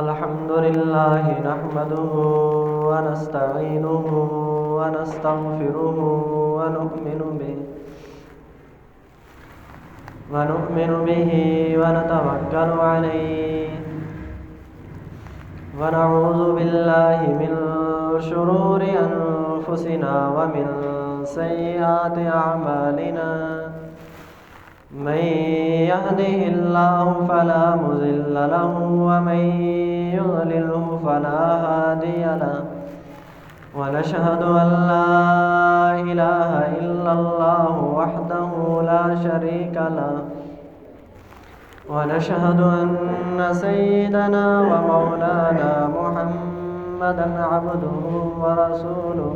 الحمد لله نحمده ونستعينه ونستغفره ونؤمن به ونتوكل عليه ونعوذ بالله من شرور أنفسنا ومن سيئات أعمالنا من يهده الله فلا مضل له ومن يضلله فلا هادي له ونشهد أن لا إله إلا الله وحده لا شريك له ونشهد أن سيدنا ومولانا محمدا عبده ورسوله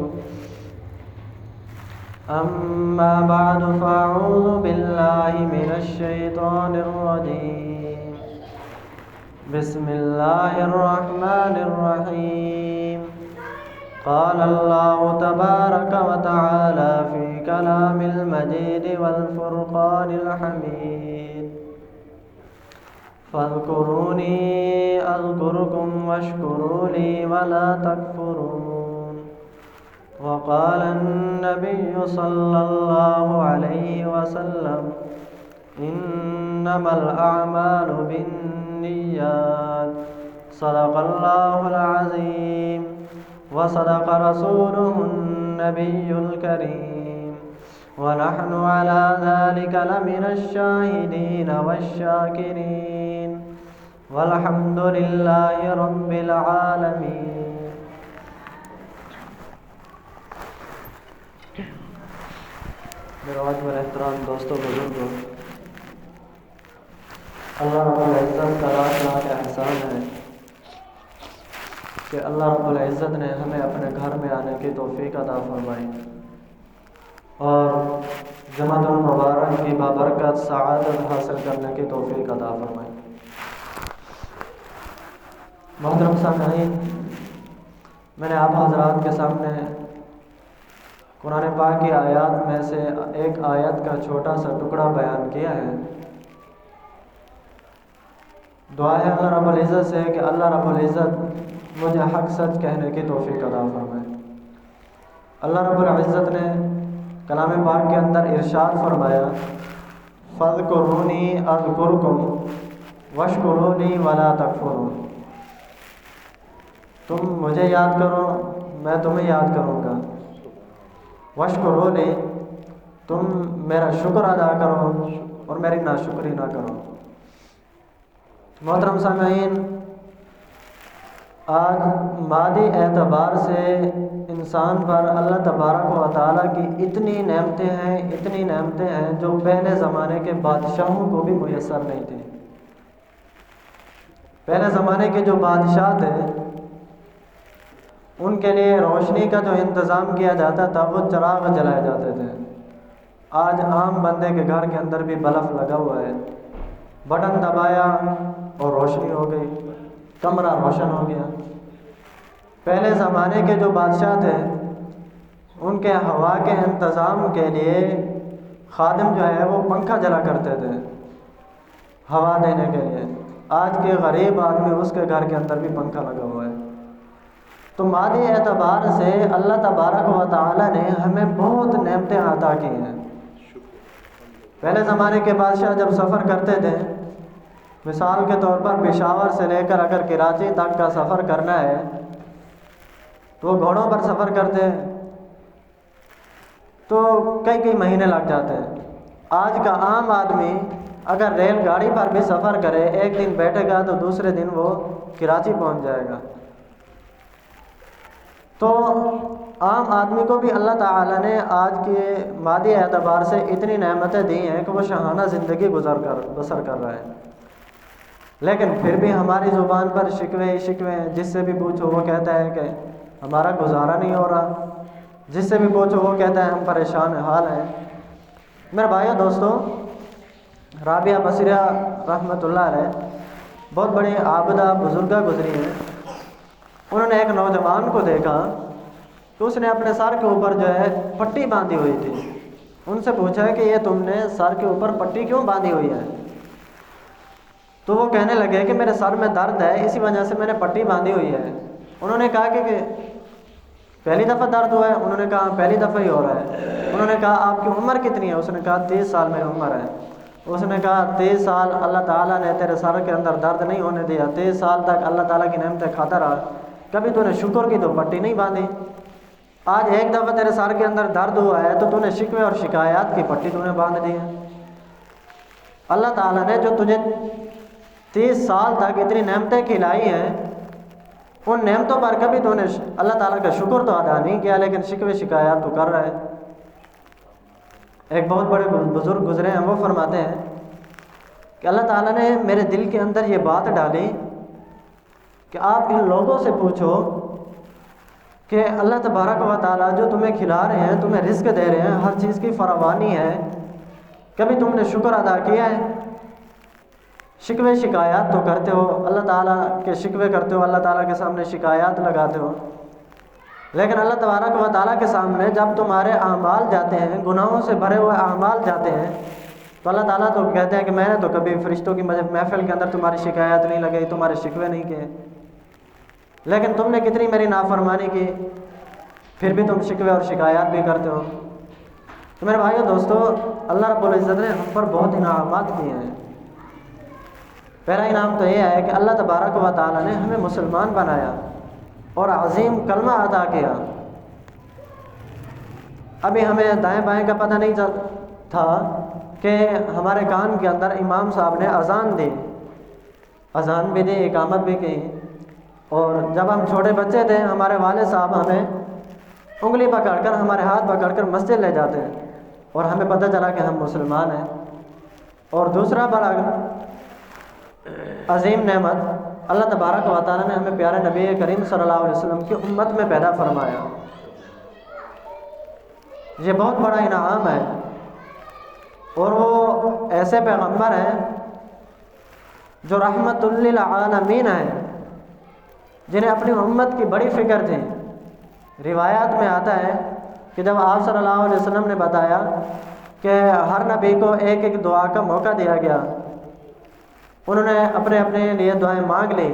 أما بعد فأعوذ بالله من الشيطان الرجيم بسم الله الرحمن الرحيم قال الله تبارك وتعالى في كلام المجيد والفرقان الحميد فاذكروني أذكركم واشكروا لي ولا تكفرون وقال النبي صلى الله عليه وسلم إنما الأعمال بالنيات صدق الله العظيم وصدق رسوله النبي الكريم ونحن على ذلك لمن الشاهدين والشاكرين والحمد لله رب العالمين. میرا واجب احترام دوستوں بزرگوں، اللہ رب العزت کا لاکھ احسان ہے کہ اللہ رب العزت نے ہمیں اپنے گھر میں آنے کی توفیق عطا فرمائی اور جمعۃ المبارک کی بابرکت سعادت حاصل کرنے کی توفیق عطا فرمائی. محترم سامعین، میں نے آپ حضرات کے سامنے قرآن پاک کی آیات میں سے ایک آیت کا چھوٹا سا ٹکڑا بیان کیا ہے. دعا ہے اللہ رب العزت سے کہ اللہ رب العزت مجھے حق سچ کہنے کی توفیق عطا فرمائے. اللہ رب العزت نے کلام پاک کے اندر ارشاد فرمایا فاذکرونی اذکرکم واشکروا لی ولا تکفرون. تم مجھے یاد کرو، میں تمہیں یاد کروں گا. واشکروا لی، تم میرا شکر ادا کرو اور میری ناشکری نہ کرو. محترم سامعین، آج مادی اعتبار سے انسان پر اللہ تبارک و تعالیٰ کی اتنی نعمتیں ہیں جو پہلے زمانے کے بادشاہوں کو بھی میسر نہیں تھیں. پہلے زمانے کے جو بادشاہ تھے ان کے لیے روشنی کا جو انتظام کیا جاتا تھا وہ چراغ جلائے جاتے تھے. آج عام بندے کے گھر کے اندر بھی بلب لگا ہوا ہے، بٹن دبایا اور روشنی ہو گئی، کمرہ روشن ہو گیا. پہلے زمانے کے جو بادشاہ تھے ان کے ہوا کے انتظام کے لیے خادم جو ہے وہ پنکھا جلا کرتے تھے ہوا دینے کے لیے. آج کے غریب آدمی اس کے گھر کے اندر بھی پنکھا لگا ہوا ہے. تو مادی اعتبار سے اللہ تبارک و تعالیٰ نے ہمیں بہت نعمتیں عطا کی ہیں. پہلے زمانے کے بادشاہ جب سفر کرتے تھے، مثال کے طور پر پشاور سے لے کر اگر کراچی تک کا سفر کرنا ہے تو وہ گھوڑوں پر سفر کرتے ہیں تو کئی مہینے لگ جاتے ہیں. آج کا عام آدمی اگر ریل گاڑی پر بھی سفر کرے، ایک دن بیٹھے گا تو دوسرے دن وہ کراچی پہنچ جائے گا. تو عام آدمی کو بھی اللہ تعالیٰ نے آج کے مادی اعتبار سے اتنی نعمتیں دی ہیں کہ وہ شاہانہ زندگی بسر کر رہا ہے. لیکن پھر بھی ہماری زبان پر شکوے ہیں. جس سے بھی پوچھو وہ کہتا ہے کہ ہمارا گزارا نہیں ہو رہا، جس سے بھی پوچھو وہ کہتا ہے ہم پریشان حال ہیں. میرے بھائیو دوستو، رابعہ بصریہ رحمۃ اللہ علیہ بہت بڑی عابدہ بزرگہ گزری ہیں. انہوں نے ایک نوجوان کو دیکھا تو اس نے اپنے سر کے اوپر جو ہے پٹی باندھی ہوئی تھی. ان سے پوچھا کہ یہ تم نے سر کے اوپر پٹی کیوں باندھی ہوئی ہے؟ تو وہ کہنے لگے کہ میرے سر میں درد ہے، اسی وجہ سے میں نے پٹی باندھی ہوئی ہے۔ انہوں نے کہا کہ پہلی دفعہ درد ہوا ہے؟ انہوں نے کہا پہلی دفعہ ہی ہو رہا ہے۔ انہوں نے کہا آپ کی عمر کتنی ہے؟ اس نے کہا 30 سال میری عمر ہے۔ اس نے کہا 30 سال اللہ تعالیٰ نے تیرے سر کے اندر درد نہیں ہونے دیا، 30 سال تک اللہ تعالیٰ کی نعمتیں کھاتا رہا، کبھی تو نے شکر کی تو پٹی نہیں باندھی، آج ایک دفعہ تیرے سر کے اندر درد ہوا ہے تو نے شکوے اور شکایات کی پٹی تو نے باندھ دی ہے۔ اللہ تعالیٰ نے جو تجھے 30 سال تک اتنی نعمتیں کھلائی ہیں، ان نعمتوں پر کبھی تو نے اللہ تعالیٰ کا شکر تو ادا نہیں کیا، لیکن شکوے شکایات تو کر رہا ہے۔ ایک بہت بڑے بزرگ گزرے ہیں، وہ فرماتے ہیں کہ اللہ تعالیٰ نے میرے دل کے اندر یہ بات ڈالی کہ آپ ان لوگوں سے پوچھو کہ اللہ تبارک و تعالیٰ جو تمہیں کھلا رہے ہیں، تمہیں رزق دے رہے ہیں، ہر چیز کی فراوانی ہے، کبھی تم نے شکر ادا کیا ہے؟ شکوے شکایات تو کرتے ہو، اللہ تعالیٰ کے شکوے کرتے ہو، اللہ تعالیٰ کے سامنے شکایات لگاتے ہو، لیکن اللہ تبارک و تعالیٰ کے سامنے جب تمہارے اعمال جاتے ہیں، گناہوں سے بھرے ہوئے اعمال جاتے ہیں، تو اللہ تعالیٰ تو کہتے ہیں کہ میں نے تو کبھی فرشتوں کی محفل کے اندر تمہاری شکایت نہیں لگائی، تمہارے شکوے نہیں کیے، لیکن تم نے کتنی میری نافرمانی کی، پھر بھی تم شکوے اور شکایات بھی کرتے ہو۔ تو میرے بھائیو دوستو، اللہ رب العزت نے ہم پر بہت انعامات کیے ہیں۔ پہلا انعام تو یہ ہے کہ اللہ تبارک و تعالیٰ نے ہمیں مسلمان بنایا اور عظیم کلمہ ادا کیا۔ ابھی ہمیں دائیں بائیں کا پتہ نہیں تھا کہ ہمارے کان کے اندر امام صاحب نے اذان دی، اذان بھی دی، اقامت بھی کی، اور جب ہم چھوٹے بچے تھے ہمارے والد صاحب ہمیں انگلی پکڑ کر، ہمارے ہاتھ پکڑ کر مسجد لے جاتے ہیں، اور ہمیں پتہ چلا کہ ہم مسلمان ہیں۔ اور دوسرا بڑا عظیم نعمت، اللہ تبارک و تعالیٰ نے ہمیں پیارے نبی کریم صلی اللہ علیہ وسلم کی امت میں پیدا فرمایا۔ یہ بہت بڑا انعام ہے، اور وہ ایسے پیغمبر ہیں جو رحمت للعالمین ہیں، جنہیں اپنی امت کی بڑی فکر تھی۔ روایات میں آتا ہے کہ جب آپ صلی اللہ علیہ وسلم نے بتایا کہ ہر نبی کو ایک ایک دعا کا موقع دیا گیا، انہوں نے اپنے اپنے لیے دعائیں مانگ لی۔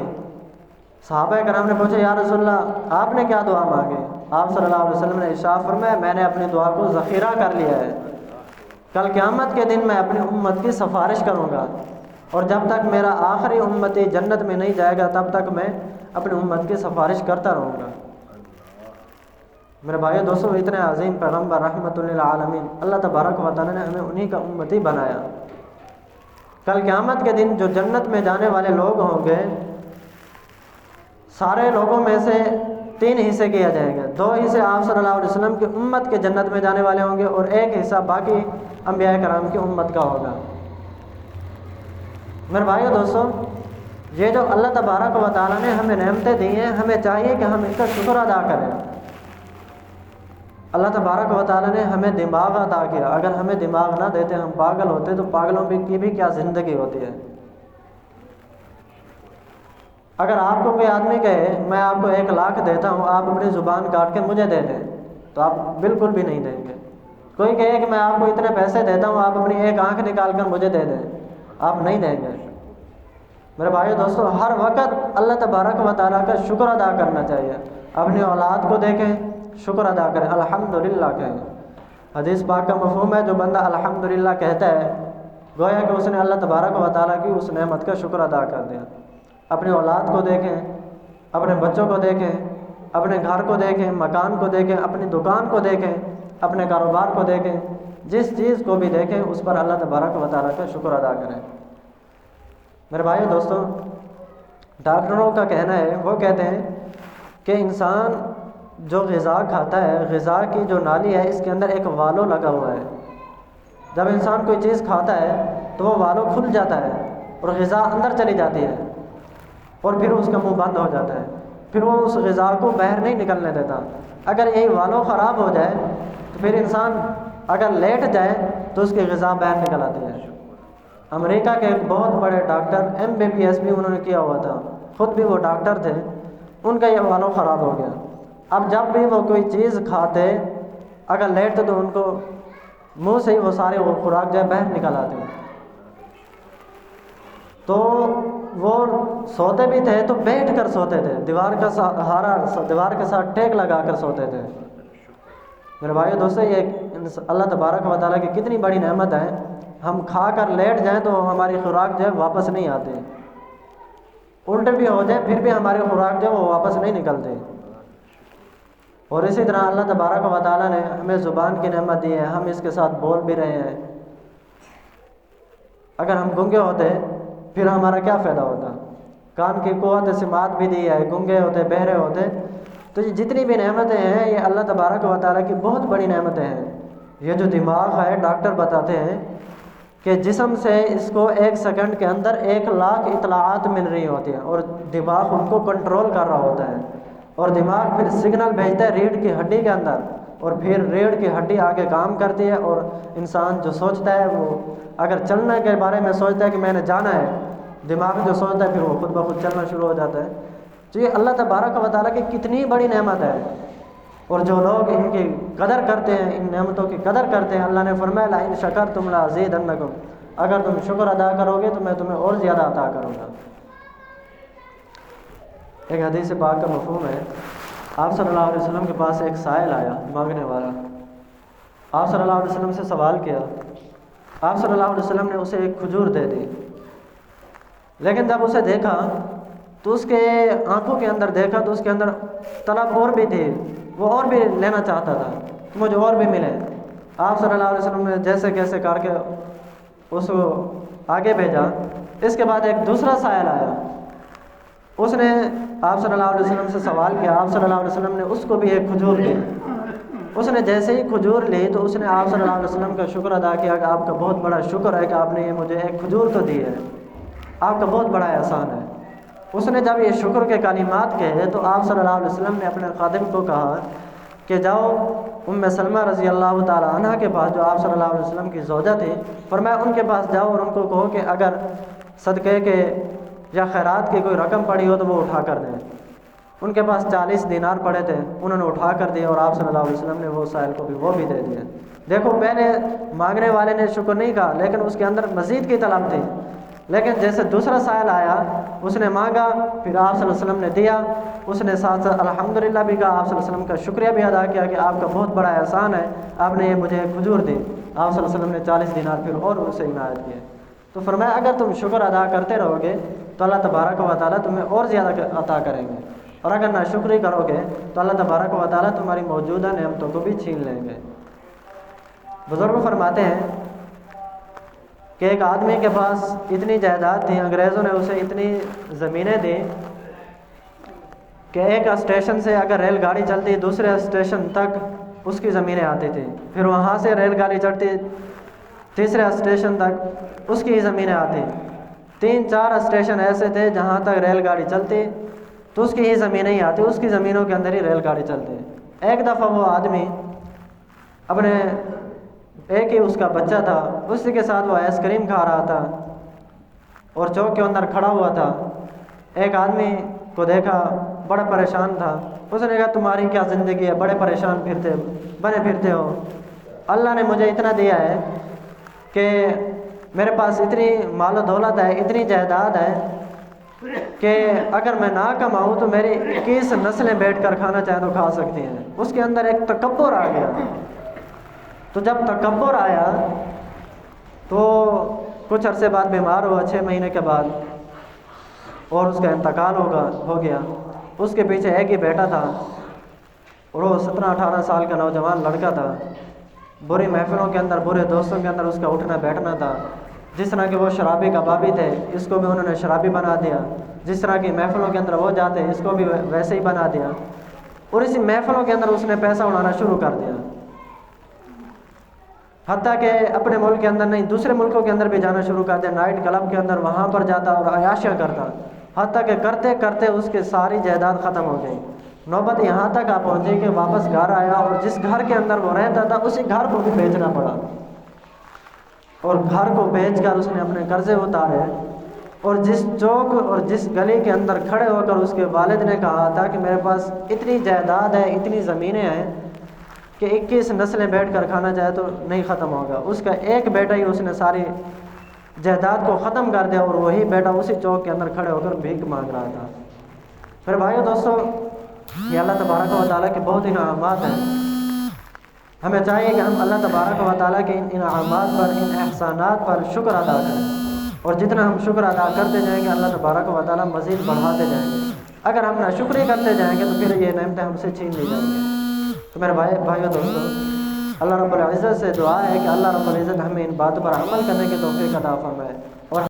صحابہ کرام نے پوچھا یا رسول اللہ آپ نے کیا دعا مانگی؟ آپ صلی اللہ علیہ وسلم نے ارشاد فرمایا میں نے اپنی دعا کو ذخیرہ کر لیا ہے، کل قیامت کے دن میں اپنی امت کی سفارش کروں گا، اور جب تک میرا آخری امتی جنت میں نہیں جائے گا تب تک میں اپنی امت کی سفارش کرتا رہوں گا۔ میرے بھائیو دوستو، اتنے عظیم پیغمبر رحمت للعالمین، اللہ تبارک و تعالیٰ نے ہمیں انہی کا امتی بنایا۔ کل قیامت کے دن جو جنت میں جانے والے لوگ ہوں گے، سارے لوگوں میں سے 3 حصے کیا جائیں گے، 2 حصے آپ صلی اللہ علیہ وسلم کی امت کے جنت میں جانے والے ہوں گے، اور 1 حصہ باقی انبیاء کرام کی امت کا ہوگا۔ میرے بھائیو دوستو، یہ جو اللہ تبارک و تعالیٰ نے ہمیں نعمتیں دی ہیں، ہمیں چاہیے کہ ہم ان کا شکر ادا کریں۔ اللہ تبارک و تعالیٰ نے ہمیں دماغ عطا کیا، اگر ہمیں دماغ نہ دیتے، ہم پاگل ہوتے، تو پاگلوں کی بھی کیا زندگی ہوتی ہے۔ اگر آپ کو کوئی آدمی کہے میں آپ کو 1 لاکھ دیتا ہوں، آپ اپنی زبان کاٹ کے مجھے دے دیں، تو آپ بالکل بھی نہیں دیں گے۔ کوئی کہے کہ میں آپ کو اتنے پیسے دیتا ہوں، آپ اپنی 1 آنکھ نکال کر مجھے دے دیں، آپ نہیں دیں گے۔ میرے بھائیو دوستو، ہر وقت اللہ تبارک و تعالیٰ کا شکر ادا کرنا چاہیے۔ اپنی اولاد کو دیکھیں، شکر ادا کریں، الحمدللہ کہیں۔ حدیث پاک کا مفہوم ہے جو بندہ الحمدللہ کہتا ہے، گویا کہ اس نے اللہ تبارک و تعالیٰ کی اس نعمت کا شکر ادا کر دیا۔ اپنی اولاد کو دیکھیں، اپنے بچوں کو دیکھیں، اپنے گھر کو دیکھیں، مکان کو دیکھیں، اپنی دکان کو دیکھیں، اپنے کاروبار کو دیکھیں، جس چیز کو بھی دیکھیں اس پر اللہ تبارک و تعالیٰ کا شکر ادا کریں۔ میرے بھائیو دوستو، ڈاکٹروں کا کہنا ہے، وہ کہتے ہیں کہ انسان جو غذا کھاتا ہے، غذا کی جو نالی ہے اس کے اندر ایک والو لگا ہوا ہے۔ جب انسان کوئی چیز کھاتا ہے تو وہ والو کھل جاتا ہے اور غذا اندر چلی جاتی ہے، اور پھر اس کا منہ بند ہو جاتا ہے، پھر وہ اس غذا کو باہر نہیں نکلنے دیتا۔ اگر یہی والو خراب ہو جائے تو پھر انسان اگر لیٹ جائے تو اس کی غذا باہر نکل آتی ہے۔ امریکہ کے ایک بہت بڑے ڈاکٹر MBBS بھی انہوں نے کیا ہوا تھا، خود بھی وہ ڈاکٹر تھے، ان کا یہ والو خراب ہو گیا۔ اب جب بھی وہ کوئی چیز کھاتے، اگر لیٹتے تو ان کو منہ سے ہی وہ سارے خوراک جو ہے باہر نکل آتے ہیں۔ تو تو وہ سوتے بھی تھے تو بیٹھ کر سوتے تھے، دیوار کا سہارا، دیوار کے ساتھ ٹیک لگا کر سوتے تھے۔ میرے بھائیو دوستو، یہ اللہ تبارک و تعالیٰ کی کتنی بڑی نعمت ہے۔ ہم کھا کر لیٹ جائیں تو ہماری خوراک جو ہے واپس نہیں آتی، الٹے بھی ہو جائے پھر بھی ہماری خوراک جو ہے وہ واپس نہیں نکلتی۔ اور اسی طرح اللہ تبارک و تعالیٰ نے ہمیں زبان کی نعمت دی ہے، ہم اس کے ساتھ بول بھی رہے ہیں۔ اگر ہم گنگے ہوتے پھر ہمارا کیا فائدہ ہوتا؟ کان کی قوت سماعت بھی دی ہے، گنگے ہوتے، بہرے ہوتے، تو یہ جتنی بھی نعمتیں ہیں یہ اللہ تبارک و تعالیٰ کی بہت بڑی نعمتیں ہیں۔ یہ جو دماغ ہے، ڈاکٹر بتاتے ہیں کہ جسم سے اس کو 1 سیکنڈ کے اندر 1,00,000 اطلاعات مل رہی ہوتی ہیں، اور دماغ ان کو کنٹرول کر رہا ہوتا ہے، اور دماغ پھر سگنل بھیجتا ہے ریڑھ کی ہڈی کے اندر، اور پھر ریڑھ کی ہڈی آگے کام کرتی ہے، اور انسان جو سوچتا ہے وہ اگر چلنے کے بارے میں سوچتا ہے کہ میں نے جانا ہے، دماغ جو سوچتا ہے پھر وہ خود بخود چلنا شروع ہو جاتا ہے۔ تو یہ اللہ تبارک و تعالیٰ کی کتنی بڑی نعمت ہے، اور جو لوگ ان کی قدر کرتے ہیں، ان نعمتوں کی قدر کرتے ہیں، اللہ نے فرمایا لئن شکرتم لأزیدنکم، اگر تم شکر ادا کرو گے تو میں تمہیں اور زیادہ عطا کروں گا۔ ایک حدیث پاک کا مفہوم ہے، آپ صلی اللہ علیہ وسلم کے پاس ایک سائل آیا مانگنے والا، آپ صلی اللہ علیہ وسلم سے سوال کیا، آپ صلی اللہ علیہ وسلم نے اسے ایک کھجور دے دی، لیکن جب اسے دیکھا تو اس کے آنکھوں کے اندر دیکھا تو اس کے اندر طلب اور بھی تھی، وہ اور بھی لینا چاہتا تھا کہ مجھے اور بھی ملے۔ آپ صلی اللہ علیہ وسلم نے جیسے کیسے کر کے اس کو آگے بھیجا۔ اس کے بعد ایک دوسرا سائل آیا، اس نے آپ صلی اللہ علیہ وسلم سے سوال کیا، آپ صلی اللہ علیہ وسلم نے اس کو بھی ایک کھجور دی۔ اس نے جیسے ہی کھجور لی تو اس نے آپ صلی اللہ علیہ وسلم کا شکر ادا کیا کہ آپ کا بہت بڑا شکر ہے کہ آپ نے یہ مجھے ایک کھجور تو دی ہے، آپ کا بہت بڑا احسان ہے۔ اس نے جب یہ شکر کے کلمات کہے تو آپ صلی اللہ علیہ وسلم نے اپنے خادم کو کہا کہ جاؤ ام سلمہ رضی اللہ تعالی عنہ کے پاس، جو آپ صلی اللہ علیہ وسلم کی زوجہ تھی، فرمایا ان کے پاس جاؤ اور ان کو کہو کہ اگر صدقے کے یا خیرات کی کوئی رقم پڑی ہو تو وہ اٹھا کر دیں۔ ان کے پاس 40 دینار پڑے تھے، انہوں نے اٹھا کر دیے، اور آپ صلی اللہ علیہ وسلم نے وہ سائل کو بھی وہ بھی دے دیے۔ دیکھو پہلے مانگنے والے نے شکر نہیں کہا، لیکن اس کے اندر مزید کی طلب تھی، لیکن جیسے دوسرا سائل آیا اس نے مانگا، پھر آپ صلی اللہ علیہ وسلم نے دیا، اس نے ساتھ ساتھ الحمدللہ بھی کہا، آپ صلی اللہ علیہ وسلم کا شکریہ بھی ادا کیا کہ آپ کا بہت بڑا احسان ہے، آپ نے یہ مجھے ایک کھجور دی۔ آپ صلی اللہ علیہ وسلم نے 40 دینار پھر اور اسے عنایت کیے۔ تو فرمایا اگر تم شکر ادا کرتے رہو گے تو اللہ تبارک و تعالیٰ تمہیں اور زیادہ عطا کریں گے، اور اگر ناشکری کرو گے تو اللہ تبارک و تعالیٰ تمہاری موجودہ نعمتوں کو بھی چھین لیں گے۔ بزرگ فرماتے ہیں کہ ایک آدمی کے پاس اتنی جائیداد تھی، انگریزوں نے اسے اتنی زمینیں دی کہ ایک اسٹیشن سے اگر ریل گاڑی چلتی دوسرے اسٹیشن تک اس کی زمینیں آتی تھی، پھر وہاں سے ریل گاڑی چڑھتی تیسرے اسٹیشن تک اس کی زمینیں آتی، 3-4 اسٹیشن ایسے تھے جہاں تک ریل گاڑی چلتی تو اس کی ہی زمینیں ہی آتی، اس کی زمینوں کے اندر ہی ریل گاڑی چلتی۔ ایک دفعہ وہ آدمی اپنے ایک ہی اس کا بچہ تھا، اسی کے ساتھ وہ آئس کریم کھا رہا تھا اور چوک کے اندر کھڑا ہوا تھا۔ ایک آدمی کو دیکھا بڑا پریشان تھا، اس نے کہا تمہاری کیا زندگی ہے، بڑے پریشان بنے پھرتے ہو، اللہ نے مجھے اتنا دیا ہے کہ میرے پاس اتنی مال و دولت ہے، اتنی جائیداد ہے کہ اگر میں نہ کماؤں تو میری 21 نسلیں بیٹھ کر کھانا چاہیں تو کھا سکتی ہیں۔ اس کے اندر ایک تکبر آ گیا۔ تو جب تکبر آیا تو کچھ عرصے بعد بیمار ہوا، 6 مہینے کے بعد، اور اس کا انتقال ہو گیا۔ اس کے پیچھے ایک ہی بیٹا تھا، اور وہ 17-18 سال کا نوجوان لڑکا تھا۔ بری محفلوں کے اندر، برے دوستوں کے اندر اس کا اٹھنا بیٹھنا تھا۔ جس طرح کہ وہ شرابی کبابی تھے، اس کو بھی انہوں نے شرابی بنا دیا۔ جس طرح کی محفلوں کے اندر وہ جاتے، اس کو بھی ویسے ہی بنا دیا، اور اسی محفلوں کے اندر اس نے پیسہ اڑانا شروع کر دیا، حتیٰ کہ اپنے ملک کے اندر نہیں دوسرے ملکوں کے اندر بھی جانا شروع کر دیا۔ نائٹ کلب کے اندر وہاں پر جاتا اور عیاشیاں کرتا، حتیٰ کہ کرتے کرتے اس کی ساری جائیداد ختم ہو گئی۔ نوبت یہاں تک آ پہنچی کہ واپس گھر آیا، اور جس گھر کے اندر وہ رہتا تھا اسی گھر کو بھی بیچنا پڑا، اور گھر کو بیچ کر اس نے اپنے قرضے اتارے۔ اور جس چوک اور جس گلی کے اندر کھڑے ہو کر اس کے والد نے کہا تھا کہ میرے پاس اتنی جائیداد ہے، اتنی زمینیں ہیں کہ 21 نسلیں بیٹھ کر کھانا چاہے تو نہیں ختم ہوگا، اس کا ایک بیٹا ہی اس نے ساری جائیداد کو ختم کر دیا اور وہی بیٹا اسی چوک کے اندر کھڑے ہو کر بھیک مانگ رہا تھا۔ پھر بھائیو دوستو، یہ اللہ تبارک و تعالیٰ کے بہت انعامات ہیں۔ ہمیں چاہیے کہ ہم اللہ تبارک و تعالیٰ کے ان انعامات پر، ان احسانات پر شکر ادا کریں، اور جتنا ہم شکر ادا کرتے جائیں گے اللہ تبارک و تعالیٰ مزید بڑھاتے جائیں گے۔ اگر ہم ناشکری کرتے جائیں گے تو پھر یہ نعمتیں ہم سے چھین لی جائیں گے۔ تو میرے بھائیو دوستو، اللہ رب العزت سے دعا ہے کہ اللہ رب العزت ہمیں ان باتوں پر عمل کرنے کی توفیق عطا فرمائے، اور